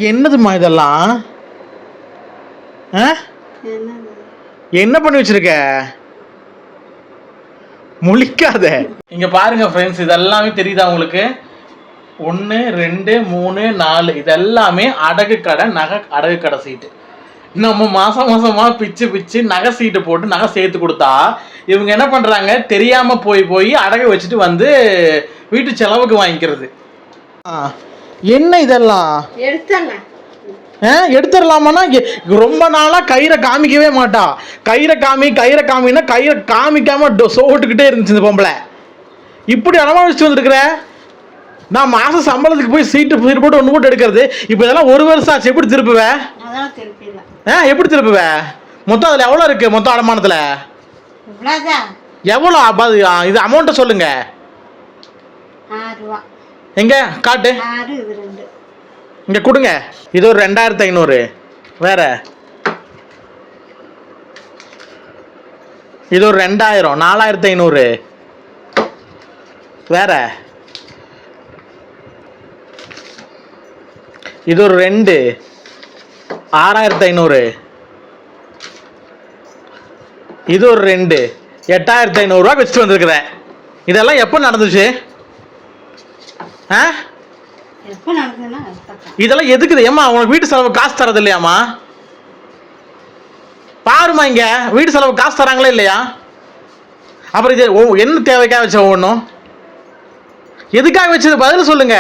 என்னதுமா இதெல்லாம்? என்ன பண்ணி வச்சிருக்க? முழிக்காத. இங்க பாருங்க ஃப்ரெண்ட்ஸ், இதெல்லாமே தெரியுதா உங்களுக்கு? 1 2 3 4 இதெல்லாமே அடகு கடை, நகை அடகு கடை சீட்டு. நம்ம மாசமா பிச்சு நகை சீட்டு போட்டு நகை சேர்த்து கொடுத்தா இவங்க என்ன பண்றாங்க, தெரியாம போய் அடகு வச்சுட்டு வந்து வீட்டு செலவுக்கு வாங்கிக்கிறது. என்ன இதெல்லாம்? எடுத்துடலாமான்னா ரொம்ப நாளா கயிறை காமிக்கவே மாட்டா. கயிறை காமின்னா கயிறை காமிக்காம சோட்டுக்கிட்டே இருந்துச்சு இந்த பொம்பளை. இப்படி அனுபவிச்சுட்டு வந்துருக்குற. நான் மாசம் சம்பளத்துக்கு போய் சீட்டு போட்டு ஒன்று போட்டு எடுக்கிறது. இப்போ இதெல்லாம் 1 வருஷம் ஆச்சு. எப்படி திருப்புவ? எப்படி திருப்புவ? மொத்தம் அதில் எவ்வளோ இருக்கு? மொத்தம் அடமானத்தில் எவ்வளோ? இது அமௌண்ட்டை சொல்லுங்க. எங்க காட்டு, இங்க கொடுங்க. இது ஒரு 2500. வேற இது ஒரு 2000, 4500. வேற இது ஒரு 2, 6500. இது ஒரு 2, 8500 ரூபா வச்சுட்டு வந்திருக்கிறேன். இதெல்லாம் எப்போ நடந்துச்சு? இதெல்லாம் எதுக்குது? ஏமா உனக்கு வீட்டு செலவு காசு தரது இல்லையாமா? பாருமா, இங்க வீட்டு செலவு காசு தராங்களா இல்லையா? அப்புறம் இது என்ன தேவைக்காக வச்ச? ஒவ்வொன்றும் எதுக்காக வச்சது? பதில் சொல்லுங்க.